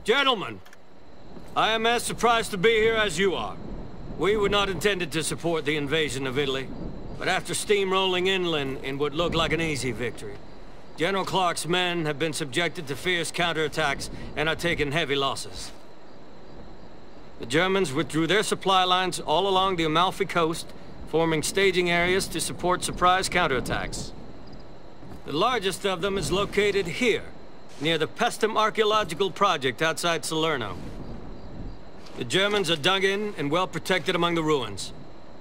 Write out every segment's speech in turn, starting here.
Gentlemen, I am as surprised to be here as you are. We were not intended to support the invasion of Italy, but after steamrolling inland in what looked like an easy victory, General Clark's men have been subjected to fierce counterattacks and are taking heavy losses. The Germans withdrew their supply lines all along the Amalfi coast, forming staging areas to support surprise counterattacks. The largest of them is located here, near the Pestum Archaeological Project outside Salerno. The Germans are dug in and well protected among the ruins.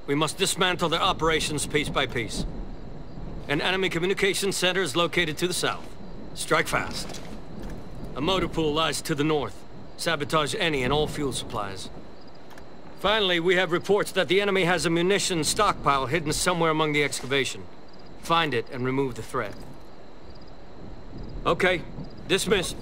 We must dismantle their operations piece by piece. An enemy communications center is located to the south. Strike fast. A motor pool lies to the north. Sabotage any and all fuel supplies. Finally, we have reports that the enemy has a munitions stockpile hidden somewhere among the excavation. Find it and remove the threat. Okay, dismissed.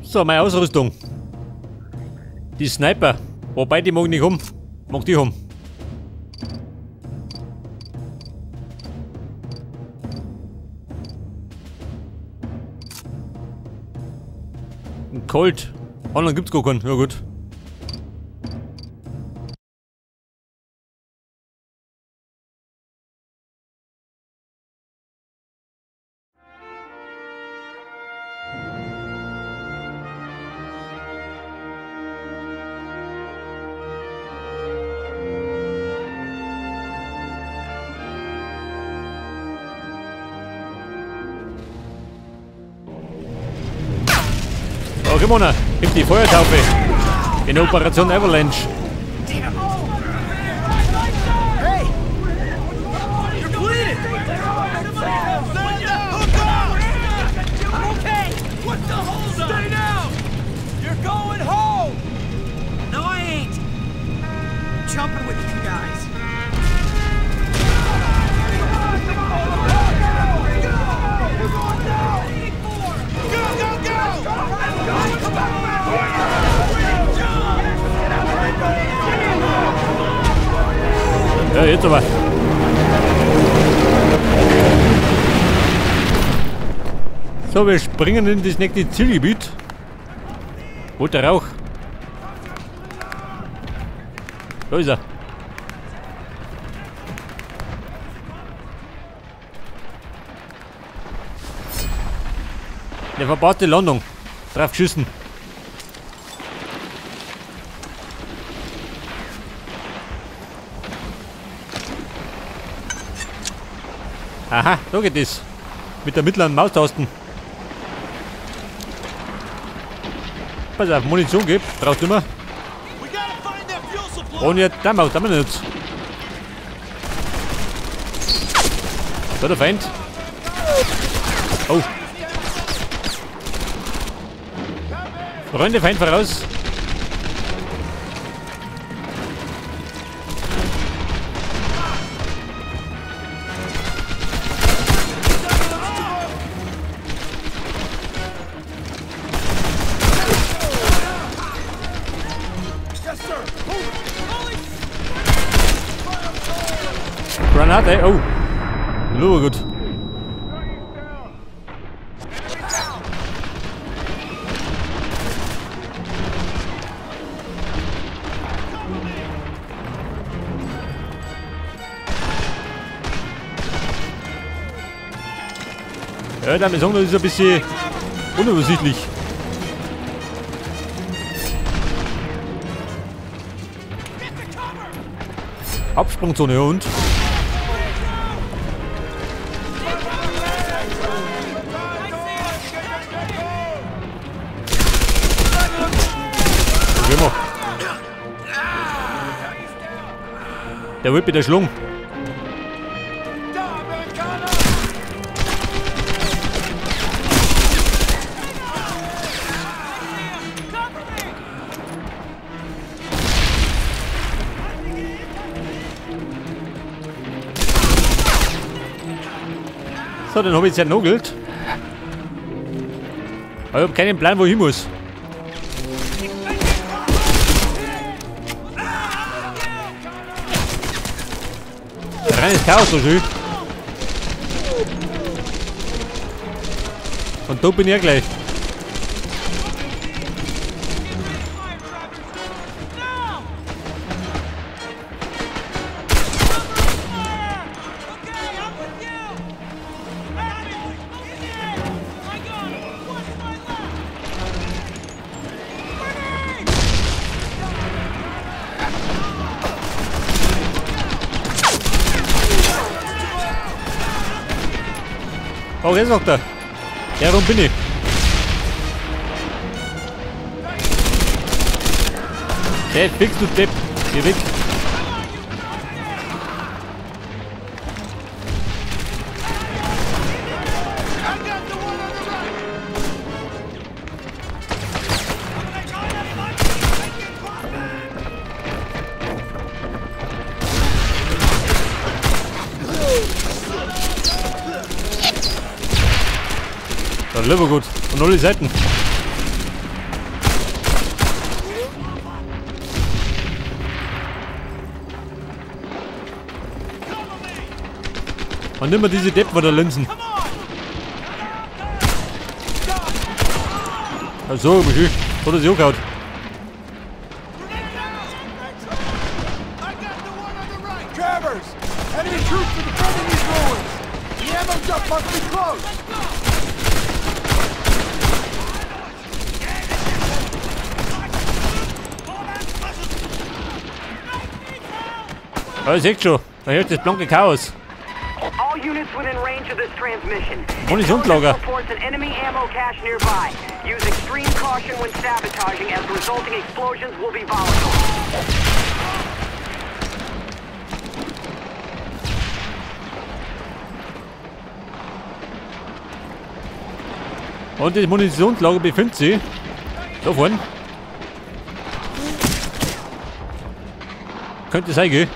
So, meine Ausrüstung. Die Sniper. Wobei, die mag nicht um. Mag die um. Ein Colt. Anderen gibt's gar keinen. Ja gut. Gewonnen. Gibt die Feuertaufe in der Operation Avalanche. Ja, jetzt aber. So, wir springen in das nächste Zielgebiet. Roter Rauch. Da ist er. Eine verbaute Landung. Drauf geschossen. Aha, da geht es. Mit der mittleren Maustasten. Pass auf, Munition gibt. Brauchst du immer. Ohne der Maus, haben wir nicht. Da der Feind. Oh. Freunde, Feind voraus. Granate, oh. Nur gut. Ja, der Maison ist ein bisschen unübersichtlich. Absprungzone und. Der wird wieder schlungen. So, dann habe ich jetzt ernogelt. Aber ich habe keinen Plan, wo ich hin muss. Reines Chaos so schön. Und da bin ich ja gleich. Oh, jetzt noch da. Ja, warum bin ich? Hey, fix du Depp. Geh weg. Das ist gut. Und alle Seiten. Und nimm mal diese Deppen von der Linsen. So, wie schön. Oder sie auch gehaut. Travers! Enemy troops are defending these ruins! The ammo dump must be closed! Oh, seht schon. Da hört das blanke Chaos. All units within range of this transmission. Munitionslager. Reports an enemy ammo cache nearby. Use extreme caution when sabotaging, as resulting explosions will be volatile. Und das Munitionslager befindet sich da vorne. Könnte sein, gell?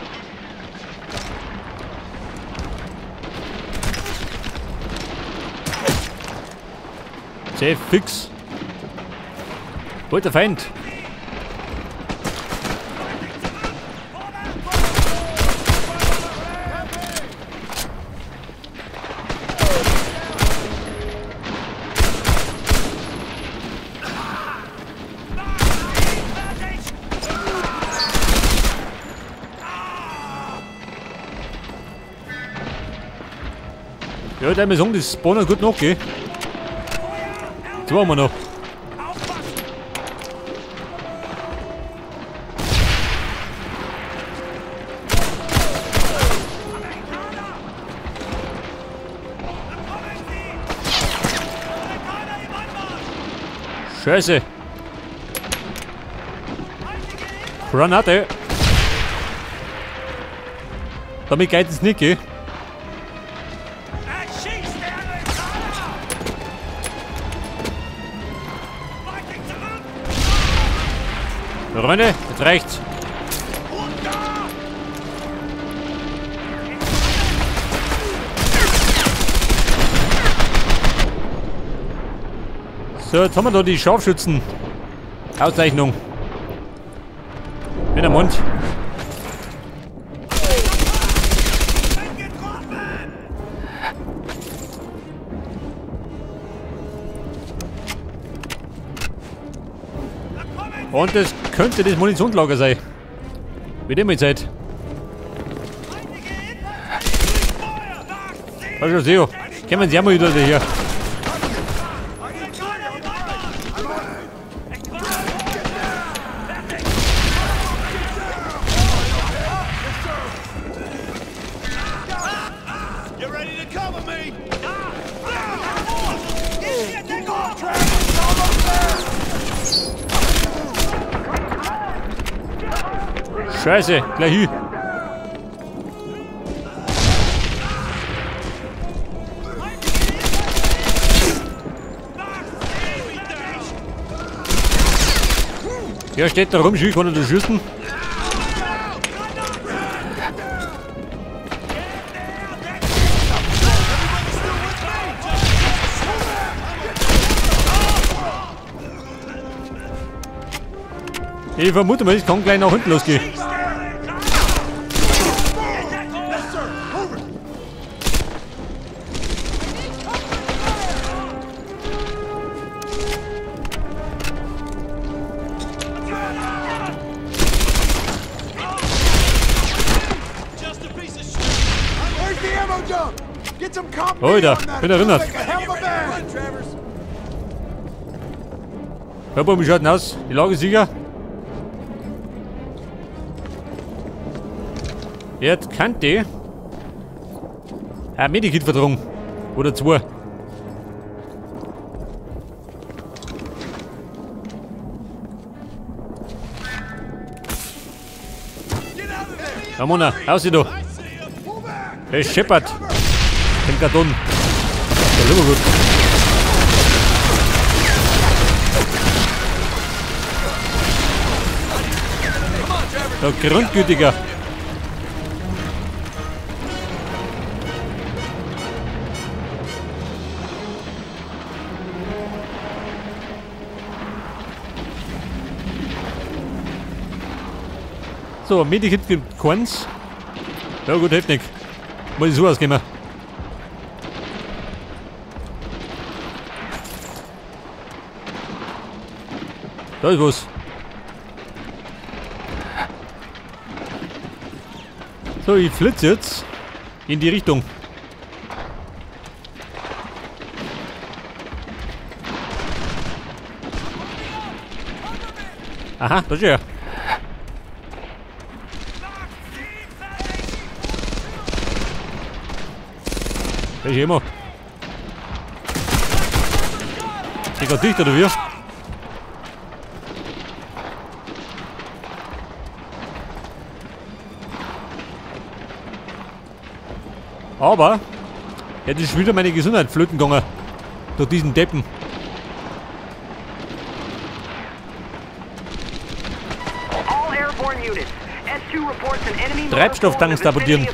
Safe fix. Wo ist der Feind? Ja, der mir sagen, das Spawner gut noch, gell? Zwei haben wir noch. Scheiße. Granate. Damit geht es nicht, gell? Freunde, jetzt reicht's. So, jetzt haben wir da die Scharfschützen. Auszeichnung. In der Mund. Und das könnte das Munitionslager sein. Wie dem jetzt seid. Also Seo, kommen Sie auch mal wieder hier. Scheiße, gleich hin. Ja, steht da rum, kann er da schießen. Ich vermute mal, es kann gleich nach hinten losgehen. Where's the ammo dump? Get some comp Alter, on that. bin erinnert. Make a hell of a band. Run, Travers. Hör, wie schaut denn aus? Die Lage sicher? Jetzt Kante. Medikit verdrungen. Oder 2. Ramona, raus hier du. Hey Shepard. Den Karton. Der ist gut. Der Grundgütiger. So, Medikit gibt keins. Ja gut, hilft nicht. Muss ich so ausgeben. Da ist was. So, ich flitze jetzt in die Richtung. Aha, da ist er. Da ist immer. Die geht dicht, oder wie? Aber jetzt ist wieder meine Gesundheit flöten gegangen. Durch diesen Deppen. All airborne units. S2 reports an enemy Treibstofftanks sabotieren.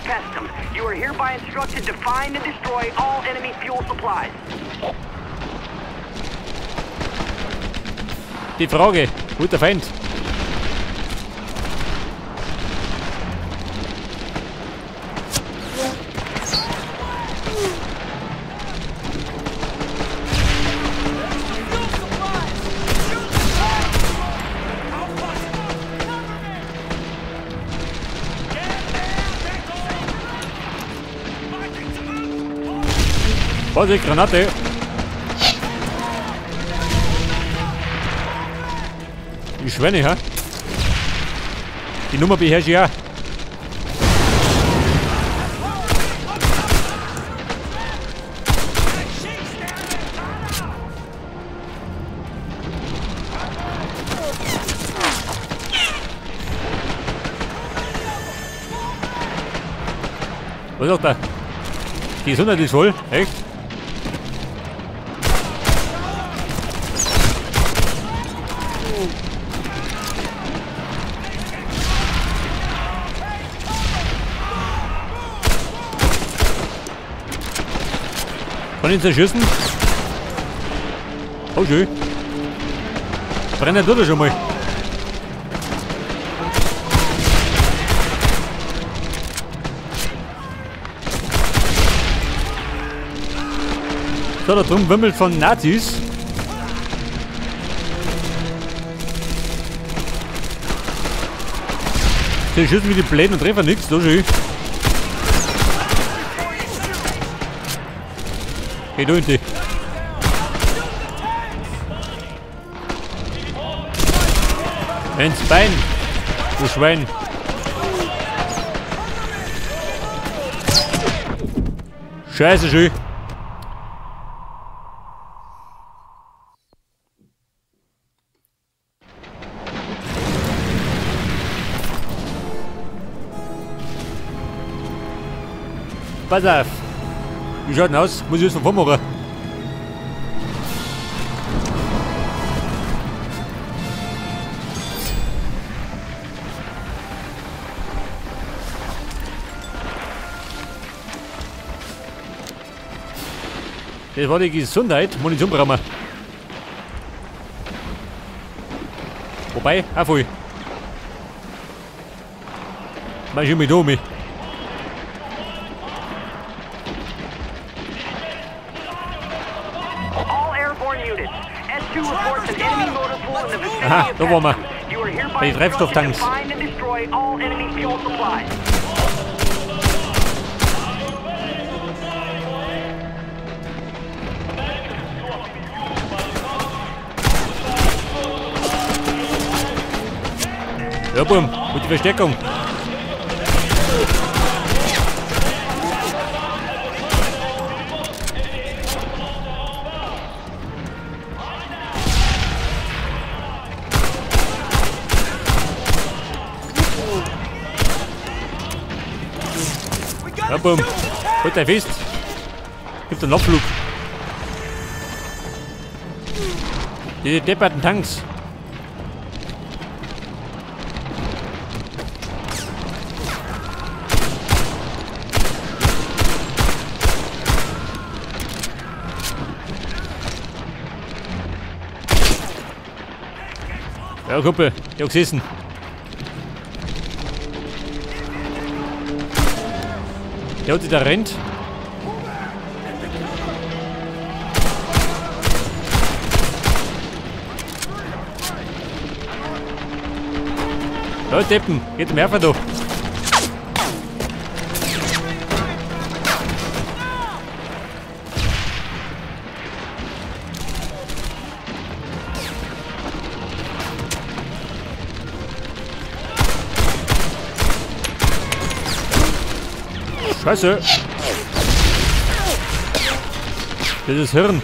You are hereby instructed to find and destroy all enemy fuel supplies. Die Frage, wo ist der Feind? Vorsicht, Granate! Die Schwäne, ha? Die Nummer beherrsche ich auch. Was sagt er? Die Gesundheit ist voll, echt? Von ihn zerschießen. Oh schön. Brennt tut er schon mal. So, da drum wimmelt von Nazis. Die schießen wie die Bläden und treffen nichts. So schön. Geh du hinten. Ins Bein, du Schwein. Scheiße schön. Pass auf. Wie schaut denn aus? Muss ich jetzt von vormachen? Das war die Gesundheit. Munition brauchen wir. Wobei, auch voll. Mach ich mich da um mich. Aha, da waren wir. Bei den Treibstofftanks. Boom, gute Verstärkung. Ja, boom. Halt dich fest. Gibt einen Abflug. Die depperten Tanks. Ja, Kumpel, ich hab gesessen. Der hat sich da rennt. Ja, Deppen, geht dem Werfer da. Scheiße. Das ist Hirn.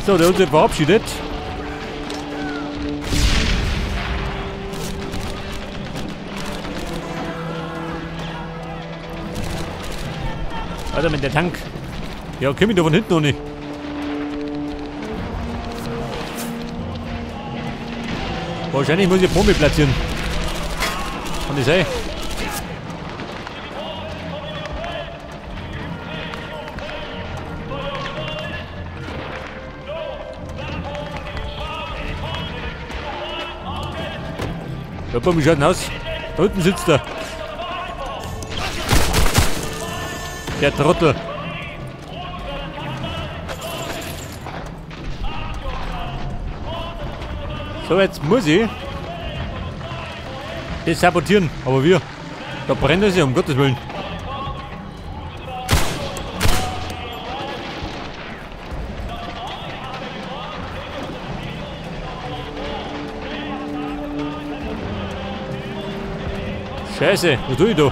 So, der hat sich verabschiedet. Alter, mit der Tank. Ja, komm ich da von hinten noch nicht. Wahrscheinlich muss ich Bombe platzieren. Kann das sein? Ja, Bombe schaut aus. Da unten sitzt er. Der Trottel. So, jetzt muss ich das sabotieren. Aber wir. Da brennt es ja, um Gottes Willen. Scheiße, was tue ich da?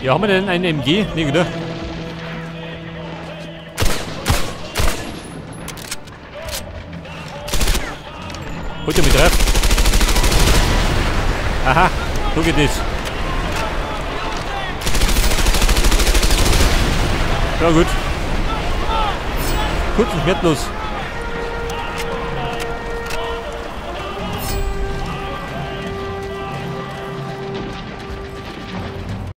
Ja, haben wir denn einen MG? Nee, oder? Holt er mich drauf? Aha, so geht das. Ja gut. Kurz und schmerzlos.